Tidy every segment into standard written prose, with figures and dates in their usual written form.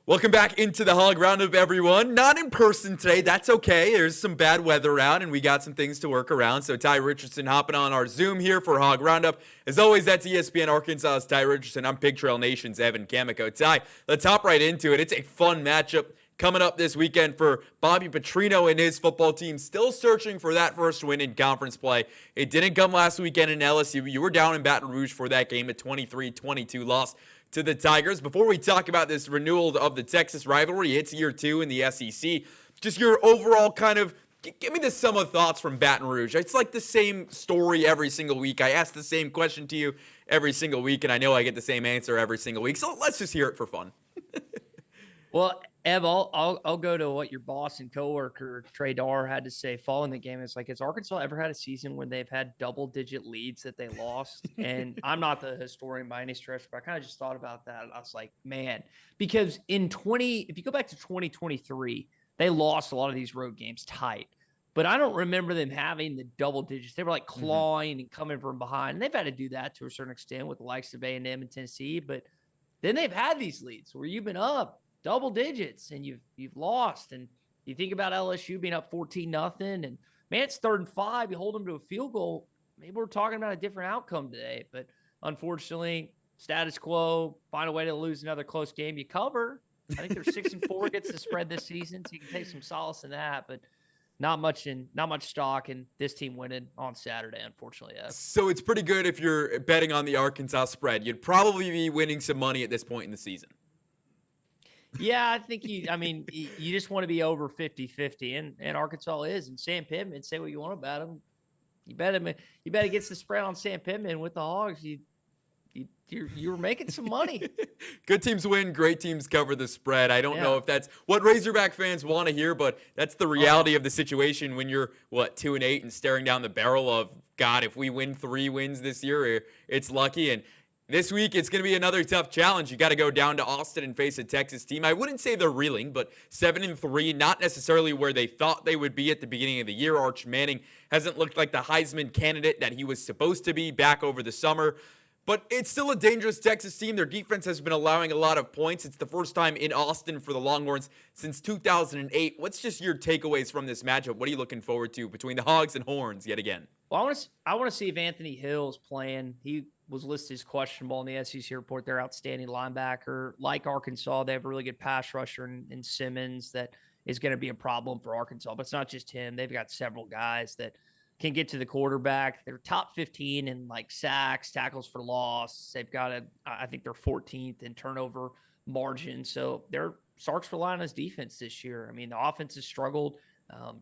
Welcome back into the Hog Roundup, everyone. Not in person today. That's okay. There's some bad weather around, and we got some things to work around. So Tye Richardson hopping on our Zoom here for Hog Roundup. As always, that's ESPN Arkansas's Tye Richardson. I'm Pig Trail Nation's Evan Kamiko. Tye, let's hop right into it. It's a fun matchup coming up this weekend for Bobby Petrino and his football team. Still searching for that first win in conference play. It didn't come last weekend in LSU. You were down in Baton Rouge for that game, a 23-22 loss to the Tigers. Before we talk about this renewal of the Texas rivalry, it's year 2 in the SEC. Just your overall kind of, give me the sum of thoughts from Baton Rouge. It's like the same story every single week. I ask the same question to you every single week, and I know I get the same answer every single week. So let's just hear it for fun. Well, Ev, I'll go to what your boss and coworker Trey Dar had to say following the game. It's like, has Arkansas ever had a season when they've had double-digit leads that they lost? And I'm not the historian by any stretch, but I kind of just thought about that. I was like, man, because if you go back to 2023, they lost a lot of these road games tight. But I don't remember them having the double digits. They were like clawing and coming from behind. And they've had to do that to a certain extent with the likes of A&M and Tennessee. But then they've had these leads where you've been up double digits and you've lost. And you think about LSU being up 14-0, and man, it's 3rd and 5. You hold them to a field goal. Maybe we're talking about a different outcome today. But unfortunately, status quo, find a way to lose another close game. You cover. I think they're 6-4 gets the spread this season, so you can take some solace in that. But not much stock in this team winning on Saturday, unfortunately. Yeah. So it's pretty good if you're betting on the Arkansas spread. You'd probably be winning some money at this point in the season. Yeah, I think you just want to be over 50-50, and Arkansas is. And Sam Pittman, say what you want about him. You bet against the spread on Sam Pittman with the Hogs. You're making some money. Good teams win, great teams cover the spread. I don't know if that's what Razorback fans want to hear, but that's the reality of the situation when you're 2-8 and staring down the barrel of, God, if we win 3 wins this year, it's lucky. And this week, it's going to be another tough challenge. You got to go down to Austin and face a Texas team. I wouldn't say they're reeling, but 7-3, not necessarily where they thought they would be at the beginning of the year. Arch Manning hasn't looked like the Heisman candidate that he was supposed to be back over the summer. But it's still a dangerous Texas team. Their defense has been allowing a lot of points. It's the first time in Austin for the Longhorns since 2008. What's just your takeaways from this matchup? What are you looking forward to between the Hogs and Horns yet again? Well, I want to see if Anthony Hill's playing. He was listed as questionable in the SEC report. They're outstanding linebacker. Like Arkansas, they have a really good pass rusher in Simmons that is going to be a problem for Arkansas. But it's not just him. They've got several guys that can get to the quarterback. They're top 15 in like sacks, tackles for loss. They've got I think they're 14th in turnover margin. So Sark's relying on his defense this year. I mean, the offense has struggled.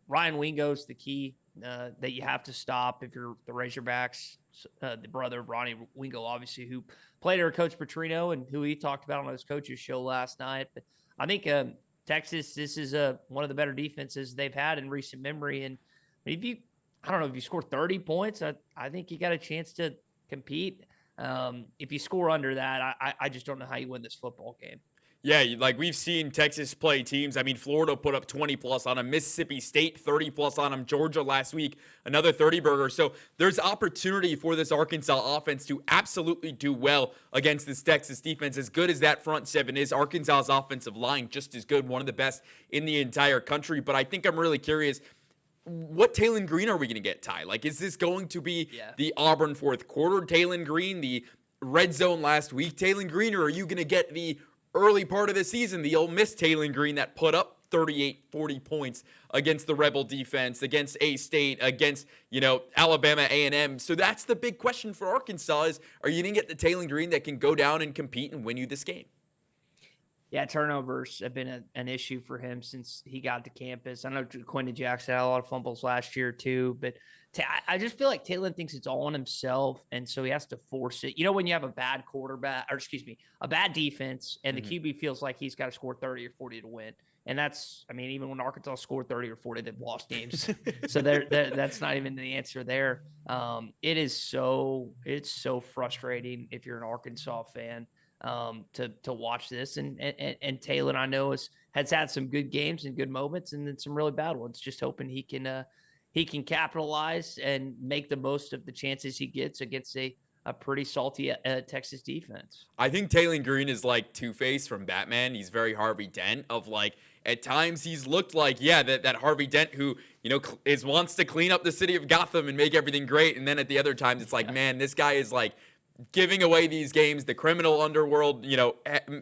Ryan Wingo's the key that you have to stop if you're the Razorbacks. The brother of Ronnie Wingo, obviously, who played under Coach Petrino and who he talked about on his coach's show last night. But I think Texas, this is one of the better defenses they've had in recent memory. And if you score 30 points, I think you got a chance to compete. If you score under that, I just don't know how you win this football game. Yeah, like we've seen Texas play teams. I mean, Florida put up 20+ on them. Mississippi State 30+ on them. Georgia last week, another 30-burger. So there's opportunity for this Arkansas offense to absolutely do well against this Texas defense. As good as that front seven is, Arkansas's offensive line just as good, one of the best in the entire country. But I think I'm really curious, what Taylen Green are we going to get, Tye? Like, is this going to be the Auburn fourth quarter Taylen Green, the red zone last week Taylen Green, or are you going to get the early part of the season, the Ole Miss Taylen Green that put up 38, 40 points against the Rebel defense, against A-State, against, Alabama A&M. So that's the big question for Arkansas is, are you going to get the Taylen Green that can go down and compete and win you this game? Yeah, turnovers have been an issue for him since he got to campus. I know Quentin Jackson had a lot of fumbles last year too, but I just feel like Taylen thinks it's all on himself, and so he has to force it. When you have a bad a bad defense, and the QB feels like he's got to score 30 or 40 to win. And that's, even when Arkansas scored 30 or 40, they've lost games. So that's not even the answer there. It's so frustrating if you're an Arkansas fan to watch this. And Taylen, I know, has had some good games and good moments, and then some really bad ones. Just hoping he can capitalize and make the most of the chances he gets against a a pretty salty Texas defense. I think Taylon Green is like Two-Face from Batman. He's very Harvey Dent of like, at times he's looked like, yeah, that Harvey Dent who, wants to clean up the city of Gotham and make everything great. And then at the other times, it's like, man, this guy is like giving away these games, the criminal underworld,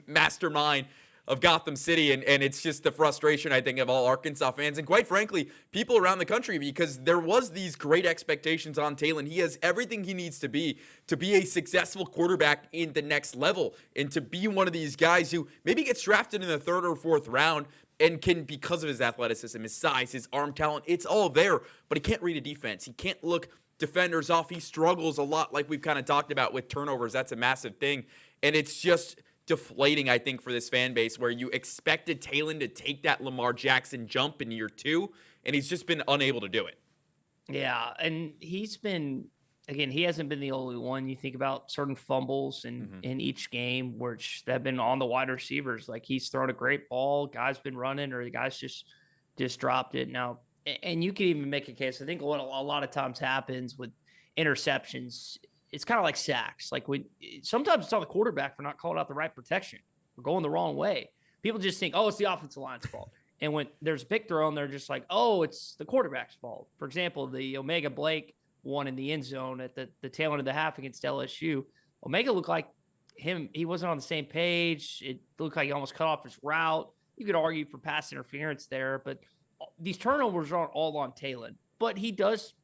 mastermind of Gotham City. And it's just the frustration, I think, of all Arkansas fans. And quite frankly, people around the country, because there was these great expectations on Taylon. He has everything he needs to be a successful quarterback in the next level and to be one of these guys who maybe gets drafted in the 3rd or 4th round and can, because of his athleticism, his size, his arm talent, it's all there, but he can't read a defense. He can't look defenders off. He struggles a lot, like we've kind of talked about with turnovers. That's a massive thing. And it's just deflating, I think, for this fan base where you expected Taylon to take that Lamar Jackson jump in year 2, and he's just been unable to do it. Yeah, and he's been, again, he hasn't been the only one. You think about certain fumbles in each game, which have been on the wide receivers. Like, he's thrown a great ball, guys been running, or the guys just dropped it. Now, and you can even make a case. I think what a lot of times happens with interceptions, it's kind of like sacks. Like, sometimes it's on the quarterback for not calling out the right protection or going the wrong way. People just think, oh, it's the offensive line's fault. And when there's a pick throw, they're just like, oh, it's the quarterback's fault. For example, the Omega Blake one in the end zone at the tail end of the half against LSU. Omega looked like he wasn't on the same page. It looked like he almost cut off his route. You could argue for pass interference there, but these turnovers aren't all on Taylon. But he does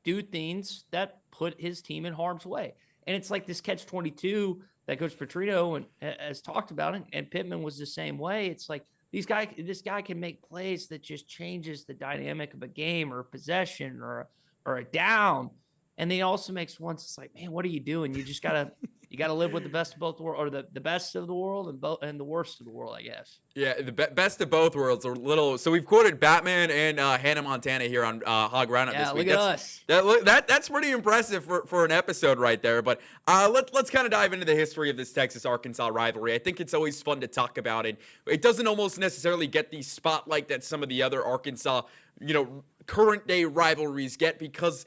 do things that put his team in harm's way. And it's like this catch-22 that Coach Petrino has talked about, and Pittman was the same way. It's like this guy can make plays that just changes the dynamic of a game or a possession or a down. And then he also makes ones. It's like, man, what are you doing? You just gotta live with the best of both worlds, or the best of the world and the worst of the world, I guess. Yeah, the best of both worlds. A little. So we've quoted Batman and Hannah Montana here on Hog Roundup this week. Look at us. That's pretty impressive for an episode right there. But let's kind of dive into the history of this Texas-Arkansas rivalry. I think it's always fun to talk about it. It doesn't almost necessarily get the spotlight that some of the other Arkansas, current day rivalries get, because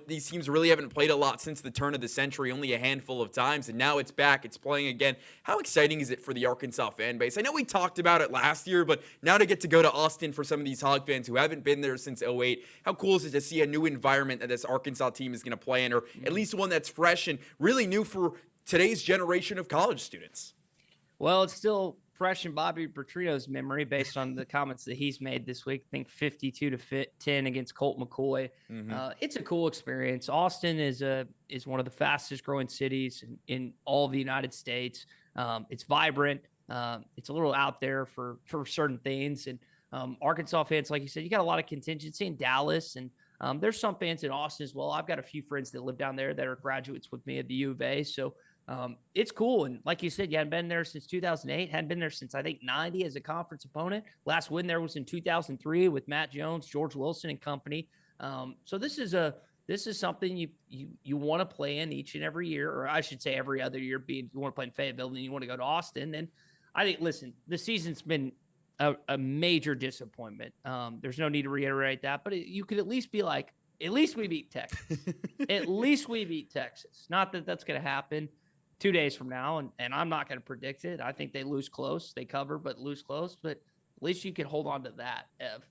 these teams really haven't played a lot since the turn of the century, only a handful of times, and now it's back, it's playing again. How exciting is it for the Arkansas fan base? I know we talked about it last year, but now to get to go to Austin for some of these Hog fans who haven't been there since 2008, how cool is it to see a new environment that this Arkansas team is going to play in, or at least one that's fresh and really new for today's generation of college students? Well, it's still fresh in Bobby Petrino's memory based on the comments that he's made this week. I think 52-10 against Colt McCoy. It's a cool experience. Austin is one of the fastest growing cities in all of the United States. It's vibrant. It's a little out there for certain things. And Arkansas fans, like you said, you got a lot of contingency in Dallas, and there's some fans in Austin as well. I've got a few friends that live down there that are graduates with me at the U of A. So it's cool. And like you said, you hadn't been there since 2008, hadn't been there since, I think, 90 as a conference opponent. Last win there was in 2003 with Matt Jones, George Wilson and company. So this is something you want to play in each and every year, or I should say every other year, being you want to play in Fayetteville and you want to go to Austin. And I think, listen, the season's been a major disappointment. There's no need to reiterate that, but you could at least be like, at least we beat Texas. At least we beat Texas. Not that that's going to happen 2 days from now, and I'm not going to predict it. I think they lose close. They cover, but lose close. But at least you can hold on to that, Ev.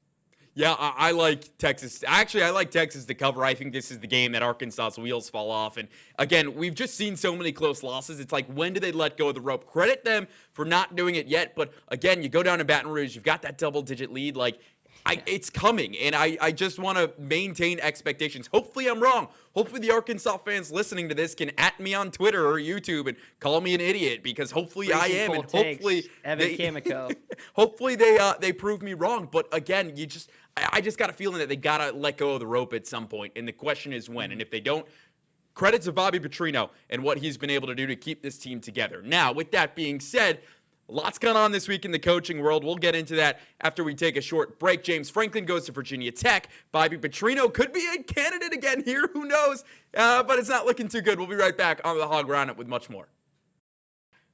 Yeah, I like Texas. Actually, I like Texas to cover. I think this is the game that Arkansas's wheels fall off. And again, we've just seen so many close losses. It's like, when do they let go of the rope? Credit them for not doing it yet. But again, you go down to Baton Rouge, you've got that double-digit lead. Like, it's coming, and I just want to maintain expectations. Hopefully I'm wrong. Hopefully the Arkansas fans listening to this can at me on Twitter or YouTube and call me an idiot, because hopefully I am, and hopefully hopefully they prove me wrong. But again, I just got a feeling that they got to let go of the rope at some point, and the question is when. And if they don't, credit to Bobby Petrino and what he's been able to do to keep this team together. Now, with that being said, lots going on this week in the coaching world. We'll get into that after we take a short break. James Franklin goes to Virginia Tech. Bobby Petrino could be a candidate again here. Who knows? But it's not looking too good. We'll be right back on the Hog Roundup with much more.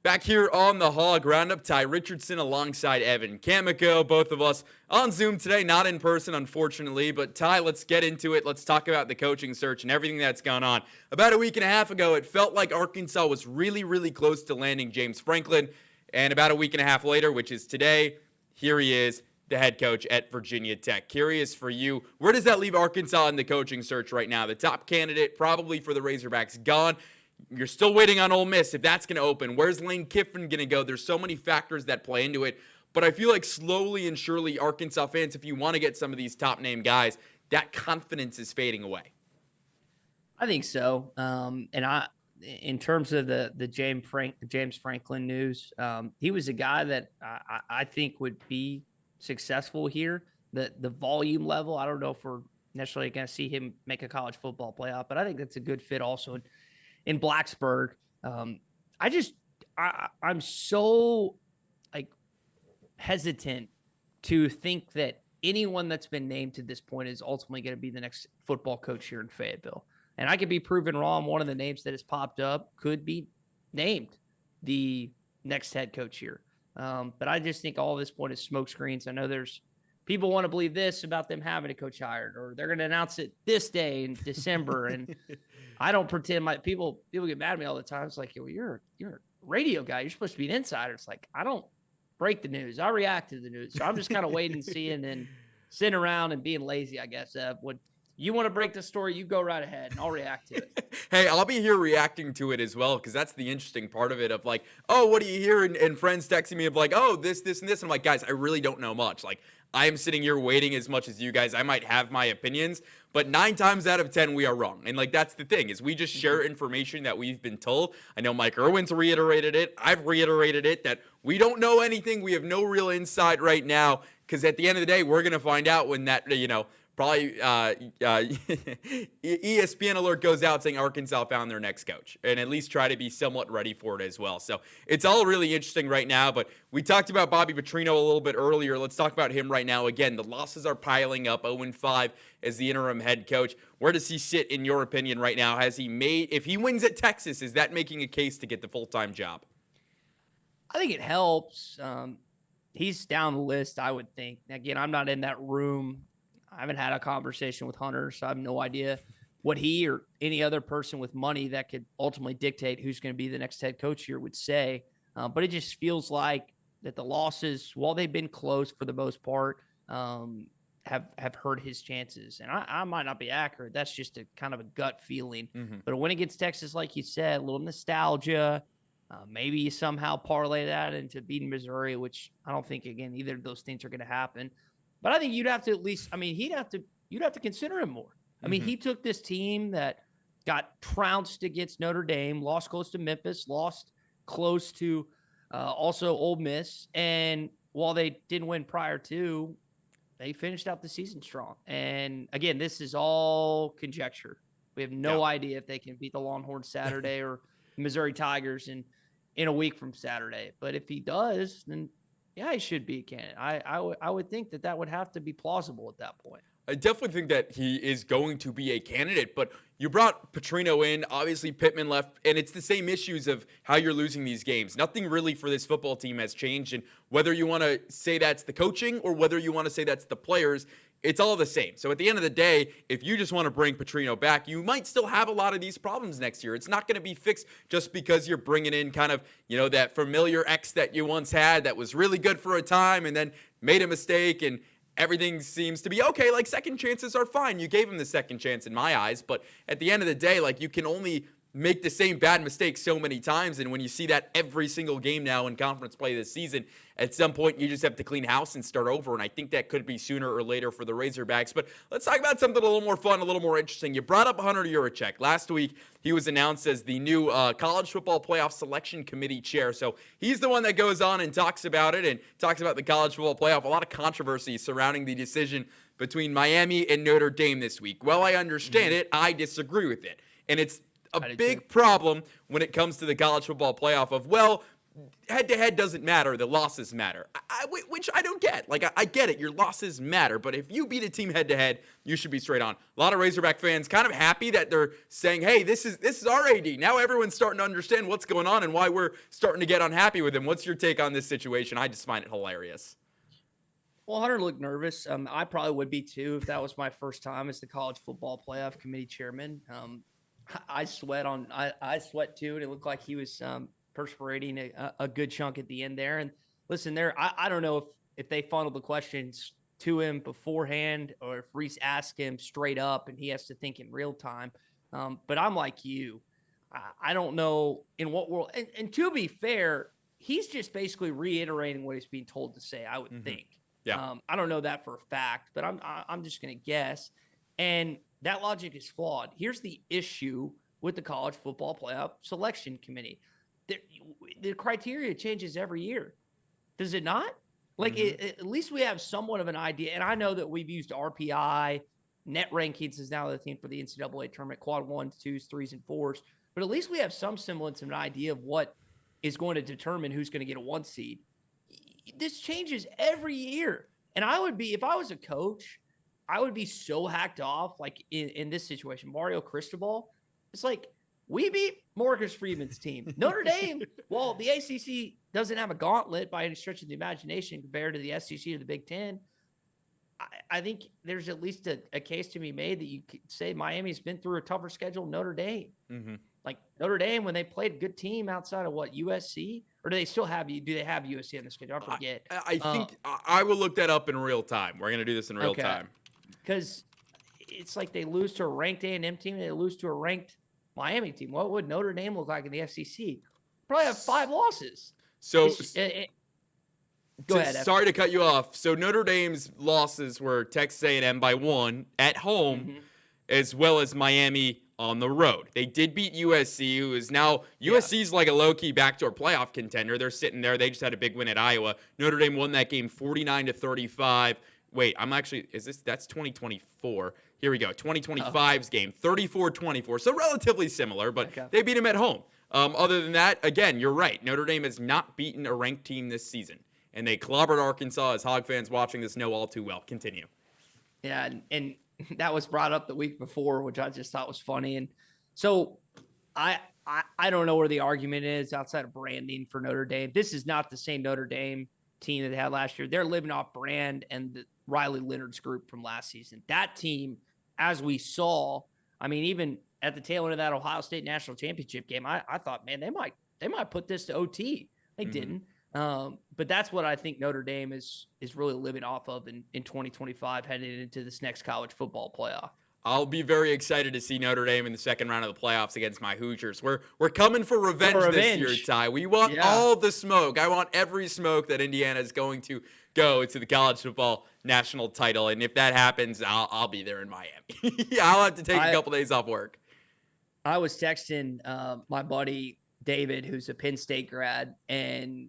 Back here on the Hog Roundup, Tye Richardson alongside Evan Kamiko, both of us on Zoom today, not in person, unfortunately. But Tye, let's get into it. Let's talk about the coaching search and everything that's gone on. About a week and a half ago, it felt like Arkansas was really, really close to landing James Franklin. And about a week and a half later, which is today, here he is, the head coach at Virginia Tech. Curious for you, where does that leave Arkansas in the coaching search right now? The top candidate probably for the Razorbacks gone. You're still waiting on Ole Miss if that's going to open. Where's Lane Kiffin going to go? There's so many factors that play into it. But I feel like slowly and surely Arkansas fans, if you want to get some of these top name guys, that confidence is fading away. I think so. In terms of the James Franklin news, he was a guy that I think would be successful here. The volume level, I don't know if we're necessarily going to see him make a college football playoff, but I think that's a good fit also in Blacksburg. I'm so hesitant to think that anyone that's been named to this point is ultimately going to be the next football coach here in Fayetteville. And I could be proven wrong. One of the names that has popped up could be named the next head coach here. But I just think all of this point is smoke screens. I know there's people want to believe this about them having a coach hired, or they're going to announce it this day in December. And I don't pretend people get mad at me all the time. It's like, well, you're a radio guy. You're supposed to be an insider. It's like, I don't break the news. I react to the news. So I'm just kind of waiting and seeing and sitting around and being lazy, I guess. When you want to break the story, you go right ahead and I'll react to it. Hey, I'll be here reacting to it as well, because that's the interesting part of it of like, oh, what do you hear? And friends texting me of like, oh, this, and this. And I'm like, guys, I really don't know much. Like, I am sitting here waiting as much as you guys. I might have my opinions, but 9 times out of 10, we are wrong. And like, that's the thing, is we just share information that we've been told. I know Mike Irwin's reiterated it. I've reiterated it, that we don't know anything. We have no real insight right now, because at the end of the day, we're going to find out when that, probably ESPN alert goes out saying Arkansas found their next coach, and at least try to be somewhat ready for it as well. So it's all really interesting right now, but we talked about Bobby Petrino a little bit earlier. Let's talk about him right now. Again, the losses are piling up. 0-5 as the interim head coach. Where does he sit in your opinion right now? If he wins at Texas, is that making a case to get the full-time job? I think it helps. He's down the list, I would think. Again, I'm not in that room. I haven't had a conversation with Hunter, so I have no idea what he or any other person with money that could ultimately dictate who's going to be the next head coach here would say. But it just feels like that the losses, while they've been close for the most part, have hurt his chances. And I might not be accurate. That's just a kind of a gut feeling. Mm-hmm. But when it gets Texas, like you said, a little nostalgia. Maybe you somehow parlay that into beating Missouri, which I don't think, again, either of those things are going to happen. But I think you'd have to at least, you'd have to consider him more. I mean, he took this team that got trounced against Notre Dame, lost close to Memphis, lost close to also Ole Miss. And while they didn't win prior to, they finished out the season strong. And again, this is all conjecture. We have no idea if they can beat the Longhorns Saturday or Missouri Tigers in a week from Saturday. But if he does, then yeah, he should be a candidate. I would think that would have to be plausible at that point. I definitely think that he is going to be a candidate, but you brought Petrino in. Obviously, Pittman left, and it's the same issues of how you're losing these games. Nothing really for this football team has changed, and whether you want to say that's the coaching or whether you want to say that's the players, it's all the same. So at the end of the day, if you just want to bring Petrino back, you might still have a lot of these problems next year. It's not going to be fixed just because you're bringing in kind of, that familiar ex that you once had that was really good for a time and then made a mistake, and everything seems to be okay. Like, second chances are fine. You gave him the second chance in my eyes, but at the end of the day, like, you can only make the same bad mistake so many times. And when you see that every single game now in conference play this season, at some point you just have to clean house and start over. And I think that could be sooner or later for the Razorbacks. But let's talk about something a little more fun, a little more interesting. You brought up Hunter Yurachek. Last week, he was announced as the new College Football Playoff Selection Committee chair. So he's the one that goes on and talks about it and talks about the College Football Playoff. A lot of controversy surrounding the decision between Miami and Notre Dame this week. Well, I understand it. I disagree with it. And it's a big problem when it comes to the college football playoff of, well, head-to-head doesn't matter. The losses matter, which I don't get. Like, I get it. Your losses matter. But if you beat a team head-to-head, you should be straight on. A lot of Razorback fans kind of happy that they're saying, hey, this is our AD. Now everyone's starting to understand what's going on and why we're starting to get unhappy with him. What's your take on this situation? I just find it hilarious. Well, Hunter looked nervous. I probably would be too if that was my first time as the college football playoff committee chairman. I sweat too, and it looked like he was perspirating a good chunk at the end there. And listen, I don't know if they funneled the questions to him beforehand or if Reese asked him straight up and he has to think in real time. But I'm like you. I don't know in what world. And to be fair, he's just basically reiterating what he's being told to say, I would think. Yeah. I don't know that for a fact, but I'm just going to guess. And that logic is flawed. Here's the issue with the college football playoff selection committee. The criteria changes every year. Does it not? Like, at least we have somewhat of an idea. And I know that we've used RPI, net rankings is now the thing for the NCAA tournament, quad 1s, 2s, 3s, and 4s. But at least we have some semblance of an idea of what is going to determine who's going to get a 1 seed. This changes every year. And I would be, if I was a coach, I would be so hacked off, like in this situation. Mario Cristobal, it's like, we beat Marcus Freeman's team. Notre Dame, well, the ACC doesn't have a gauntlet by any stretch of the imagination compared to the SEC or the Big Ten. I think there's at least a case to be made that you could say Miami's been through a tougher schedule than Notre Dame. Like Notre Dame, when they played a good team outside of what, USC? Or do they still have you? Do they have USC on the schedule? I forget. I think I will look that up in real time. We're going to do this in real time. Because it's like they lose to a ranked A&M team and they lose to a ranked Miami team. What would Notre Dame look like in the SEC? Probably have 5 losses. So go ahead. Sorry to cut you off. So Notre Dame's losses were Texas A&M by 1 at home, as well as Miami on the road. They did beat USC, who is now USC's like a low-key backdoor playoff contender. They're sitting there. They just had a big win at Iowa. Notre Dame won that game 49-35. Wait, that's 2024. Here we go. 2025's game, 34-24. So relatively similar, but they beat him at home. Other than that, again, you're right. Notre Dame has not beaten a ranked team this season. And they clobbered Arkansas, as Hog fans watching this know all too well. Continue. Yeah, and that was brought up the week before, which I just thought was funny. And so I don't know where the argument is outside of branding for Notre Dame. This is not the same Notre Dame team that they had last year. They're living off brand and the Riley Leonard's group from last season. That team, as we saw, I mean, even at the tail end of that Ohio State national championship game, I thought, man, they might put this to OT. They didn't. But that's what I think Notre Dame is really living off of in 2025 heading into this next college football playoff. I'll be very excited to see Notre Dame in the second round of the playoffs against my Hoosiers. We're coming for revenge this year, Tye. We want all the smoke. I want every smoke that Indiana is going to go to the college football national title. And if that happens, I'll be there in Miami. I'll have to take a couple days off work. I was texting my buddy David, who's a Penn State grad, and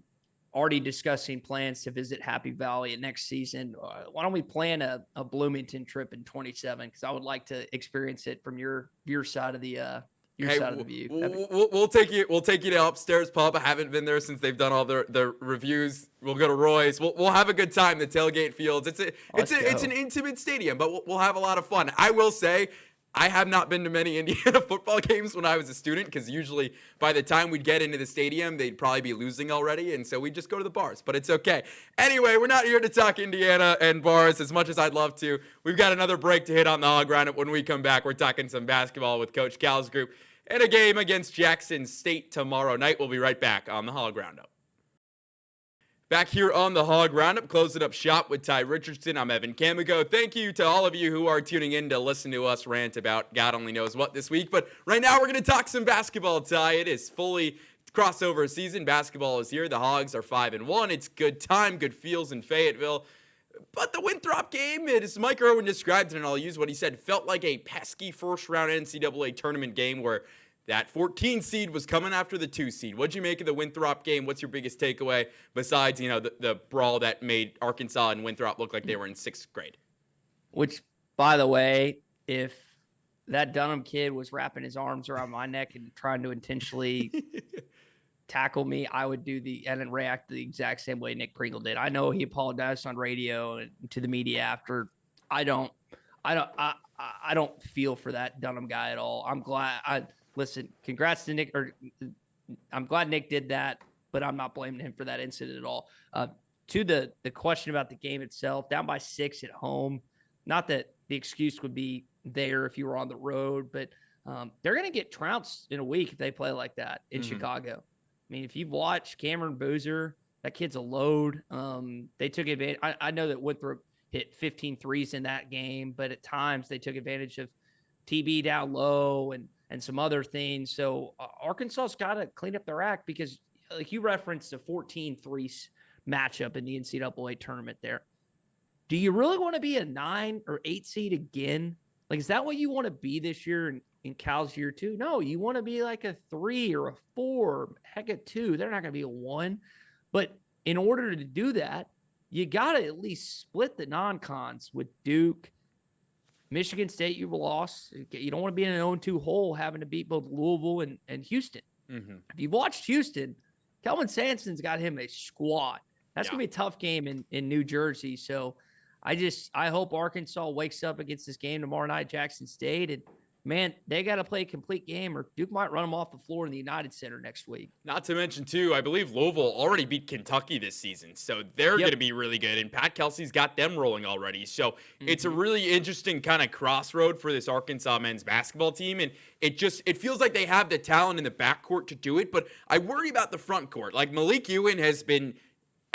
already discussing plans to visit Happy Valley next season. Why don't we plan a Bloomington trip in 27? Because I would like to experience it from your side of the side of the view. We'll take you to Upstairs Pub. I haven't been there since they've done all the reviews. We'll go to Roy's. We'll have a good time. The tailgate fields. It's an intimate stadium, but we'll have a lot of fun. I will say, I have not been to many Indiana football games when I was a student, because usually by the time we'd get into the stadium, they'd probably be losing already, and so we'd just go to the bars, but it's okay. Anyway, we're not here to talk Indiana and bars as much as I'd love to. We've got another break to hit on the Hog Roundup. When we come back, we're talking some basketball with Coach Cal's group and a game against Jackson State tomorrow night. We'll be right back on the Hog Roundup. Back here on the Hog Roundup, closing up shop with Tye Richardson. I'm Evan Camigo. Thank you to all of you who are tuning in to listen to us rant about God only knows what this week. But right now we're going to talk some basketball, Tye. It is fully crossover season. Basketball is here. The Hogs are 5-1. It's good time, good feels in Fayetteville. But the Winthrop game, as Mike Irwin described it, and I'll use what he said, felt like a pesky first-round NCAA tournament game where that 14 seed was coming after the 2 seed. What'd you make of the Winthrop game? What's your biggest takeaway besides, the brawl that made Arkansas and Winthrop look like they were in 6th grade? Which, by the way, if that Dunham kid was wrapping his arms around my neck and trying to intentionally tackle me, I would do and then react the exact same way Nick Pringle did. I know he apologized on radio and to the media after. I don't feel for that Dunham guy at all. I'm glad. Listen, congrats to Nick. I'm glad Nick did that, but I'm not blaming him for that incident at all. To the question about the game itself, down by 6 at home. Not that the excuse would be there if you were on the road, but they're going to get trounced in a week if they play like that in Chicago. I mean, if you've watched Cameron Boozer, that kid's a load. They took advantage. I know that Winthrop hit 15 threes in that game, but at times they took advantage of TB down low and some other things. So Arkansas's got to clean up their act because, like you referenced, a 14-3 matchup in the NCAA tournament there. Do you really want to be a 9 or 8 seed again? Like, is that what you want to be this year in Cal's year 2? No, you want to be like a 3 or a 4, heck, a 2. They're not going to be a 1. But in order to do that, you got to at least split the non-cons with Duke. Michigan State, you've lost. You don't want to be in an 0-2 hole having to beat both Louisville and Houston. If you've watched Houston, Kelvin Sampson's got him a squad. That's going to be a tough game in New Jersey. So I hope Arkansas wakes up against this game tomorrow night, Jackson State. And, man, they got to play a complete game or Duke might run them off the floor in the United Center next week. Not to mention, too, I believe Louisville already beat Kentucky this season. So they're going to be really good. And Pat Kelsey's got them rolling already. So it's a really interesting kind of crossroad for this Arkansas men's basketball team. And it feels like they have the talent in the backcourt to do it. But I worry about the front court. Like, Malik Ewan has been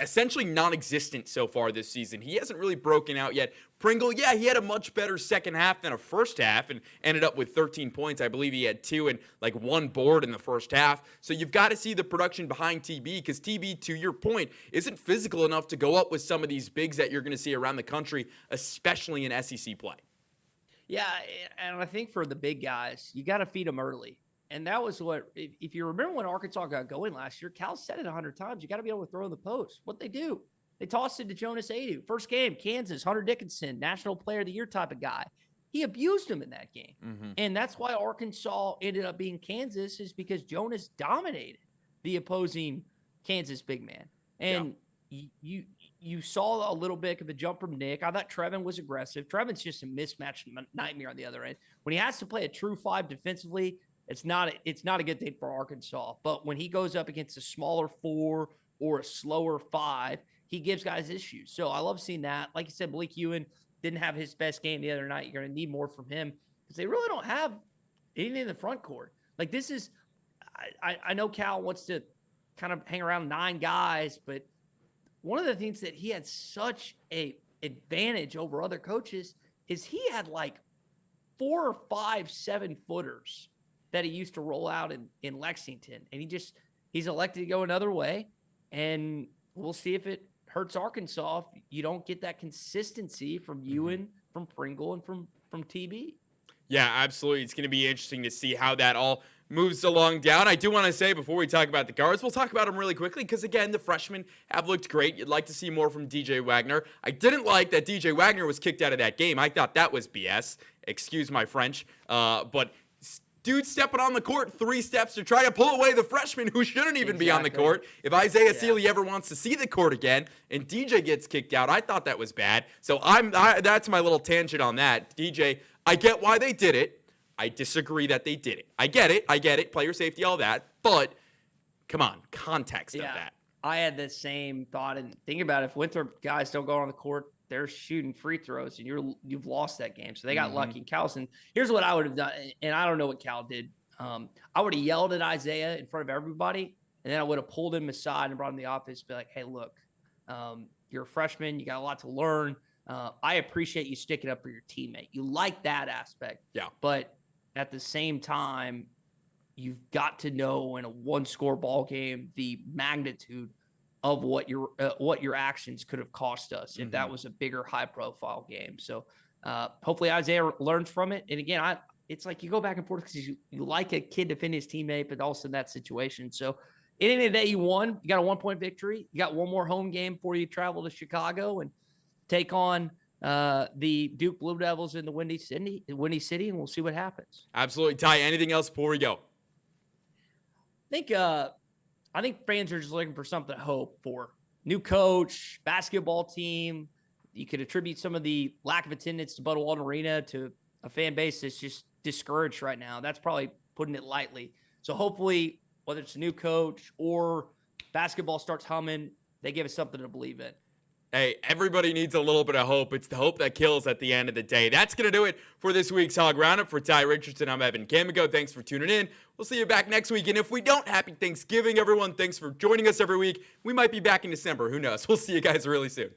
essentially non-existent so far this season. He hasn't really broken out yet. Pringle, he had a much better second half than a first half and ended up with 13 points. I believe he had 2 and like 1 board in the first half. So you've got to see the production behind TB because TB, to your point, isn't physical enough to go up with some of these bigs that you're going to see around the country, especially in SEC play. Yeah, and I think for the big guys, you got to feed them early. And that was what, if you remember when Arkansas got going last year, Cal said it 100 times, you got to be able to throw in the post. What they do? They tossed it to Jonas Adu. First game, Kansas, Hunter Dickinson, National Player of the Year type of guy. He abused him in that game. And that's why Arkansas ended up being Kansas, is because Jonas dominated the opposing Kansas big man. And you saw a little bit of a jump from Nick. I thought Trevin was aggressive. Trevin's just a mismatch nightmare on the other end. When he has to play a true 5 defensively, it's not a good thing for Arkansas. But when he goes up against a smaller 4 or a slower 5, he gives guys issues. So I love seeing that. Like you said, Malik Ewan didn't have his best game the other night. You're going to need more from him because they really don't have anything in the front court. Like, this is – I know Cal wants to kind of hang around 9 guys, but one of the things that he had such a advantage over other coaches is he had like 4 or 5 7-footers that he used to roll out in Lexington. And he's elected to go another way. And we'll see if it hurts Arkansas if you don't get that consistency from Ewan, from Pringle, and from TB. Yeah, absolutely. It's going to be interesting to see how that all moves along down. I do want to say, before we talk about the guards, we'll talk about them really quickly because, again, the freshmen have looked great. You'd like to see more from DJ Wagner. I didn't like that DJ Wagner was kicked out of that game. I thought that was BS. Excuse my French. But dude stepping on the court 3 steps to try to pull away the freshman who shouldn't even be on the court. If Isaiah Sealy ever wants to see the court again and DJ gets kicked out, I thought that was bad. So that's my little tangent on that. DJ, I get why they did it. I disagree that they did it. I get it. Player safety, all that. But come on, context of that. I had the same thought. And think about it, if Winthrop guys don't go on the court, they're shooting free throws, and you've lost that game. So they got lucky. Calson, here's what I would have done, and I don't know what Cal did. I would have yelled at Isaiah in front of everybody, and then I would have pulled him aside and brought him to the office, be like, hey, look, you're a freshman. You got a lot to learn. I appreciate you sticking up for your teammate. You like that aspect. Yeah. But at the same time, you've got to know in a 1-score ball game the magnitude of what your actions could have cost us if that was a bigger, high-profile game. So hopefully Isaiah learns from it. And again, it's like you go back and forth because you like a kid defend his teammate, but also in that situation. So at the end of the day, you won. You got a 1-point victory. You got one more home game before you travel to Chicago and take on the Duke Blue Devils in the Windy City, and we'll see what happens. Absolutely. Tye, anything else before we go? I think I think fans are just looking for something to hope for. New coach, basketball team. You could attribute some of the lack of attendance to Bud Walton Arena to a fan base that's just discouraged right now. That's probably putting it lightly. So hopefully, whether it's a new coach or basketball starts humming, they give us something to believe in. Hey, everybody needs a little bit of hope. It's the hope that kills at the end of the day. That's going to do it for this week's Hog Roundup. For Tye Richardson, I'm Evan Camico. Thanks for tuning in. We'll see you back next week. And if we don't, happy Thanksgiving, everyone. Thanks for joining us every week. We might be back in December. Who knows? We'll see you guys really soon.